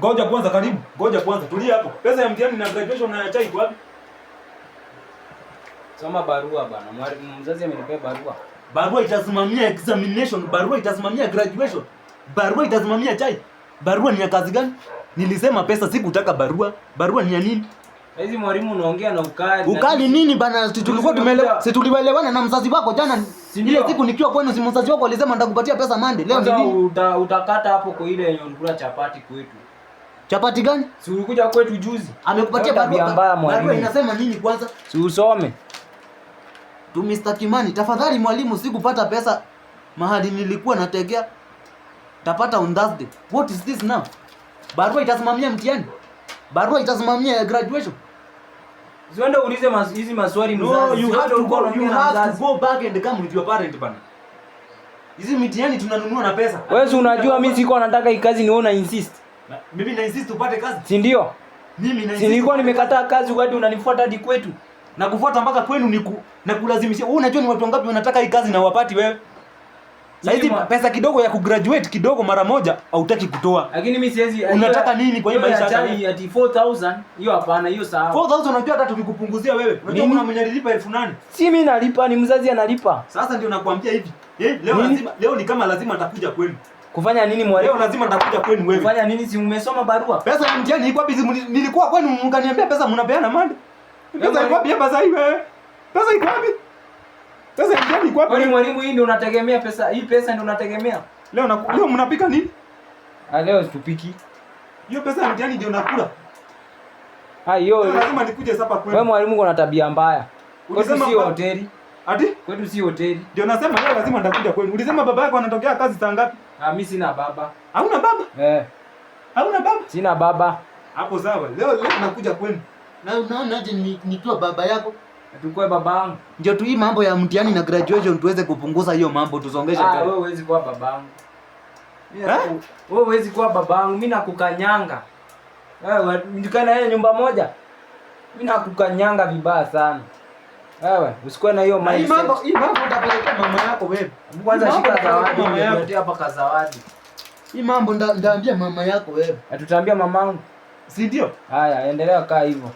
Ngoja kwanza, karibu. Ngoja kwanza, tulia hapo. Pesa ya mtihani na graduation na chai iko wapi? Soma barua bana. Mwalimu mzazi amenipea barua. Barua itasimamia examination, barua itasimamia graduation. Barua itasimamia chai. Barua ni ya kazi gani? Nilisema pesa, sikutaka barua. Barua ni ya nini? Hizi mwalimu unaongea na ukali. Ukali nini bana? Tulikuwa tumeelewa. Si tulielewana na mzazi wako jana. Ile siku nikiwa kwenu, si mzazi wako alisema nitakupatia pesa Monday. Leo ni nini? Utakata hapo kwa ile yenye ulikula chapati kwetu. Chapati gani? Si ulikuja kwetu juzi. Amekupatia barua. Barua inasema nini kwanza? Si usome. Tu Mr. Kimani, tafadhali mwalimu, sikupata pesa mahali nilikuwa nategea. Tapata on Thursday. What is this now? Barua itasimamia mtihani. Barua itasimamia graduation. Usiende uulize hizi maswali mzazi. No, you have to go back and come with your parent bana. Hizi mtihani tunanunua na pesa. Wewe unajua mimi siko nataka hii kazi, ni wewe una insist. Mimi na insist upate kazi. Si ndio? Mimi na insist. Si nilikuwa nimekataa kazi wakati unanifuata hadi kwetu. Na kufuata mpaka kwenu na kulazimishia. Wewe unajua ni watu wangapi wanataka hii kazi na wapati wewe? Saizi pesa kidogo ya kugraduate kidogo mara moja hautaki kutoa. Lakini mimi siwezi. Unataka nini kwa hii maisha hata hii ati 4000? Hiyo hapana, hiyo sawa. 4000 unajua hata tukikupunguzia wewe. Unajua kuna mwenye alilipa 8,000. Si mimi nalipa, ni mzazi analipa. Sasa ndio nakwambia hivi. Leo ni kama lazima atakuja kwenu. Kufanya nini mwalimu? Leo lazima nitakuja kwenu wewe. Kufanya nini? Si umesoma barua? Pesa ya mtihani iko wapi? Nilikuwa kwenu mkaniambia pesa mnapeana Monday. Pesa iko wapi hapa sasa hivi wewe? Pesa iko wapi? Pesa ya mtihani iko wapi? Kwani mwalimu, hii ndio unategemea pesa? Hii pesa ndio unategemea? Leo mnapika nini? Leo tupiki. Hiyo pesa ya mtihani ndio nakula. Hiyo lazima nikuje hapa kwenu. Wewe mwalimu uko na tabia mbaya. Kwetu si hoteli. Ati? Kwetu si hoteli. Ndio nasema leo lazima nitakuja kwenu. Ulisema baba yako anatokea kazi saa ngapi? Mimi sina baba. Hauna baba? Hauna baba? Sina baba. Hapo sawa. Leo nakuja kwenu. Na unaona aje nikiwa baba yako? Tukue babangu. Ndio tu hii mambo ya mtihani na graduation tuweze kupunguza hiyo mambo, tusongeshe mbele. Wewe huwezi kuwa babangu. Wewe huwezi kuwa babangu, mimi nakukanyanga. Wewe ndikana yeye nyumba moja. Mimi nakukanyanga vibaya sana. Wewe usikuwe na hiyo mindset. Hii mambo utapelekea mama yako wewe. Kwanza shika zawadi, nimetia hapa ka zawadi. Hii mambo ndaambia mama yako wewe. Tutaambia mamangu. Si ndio? Haya, endelea kaa hivyo.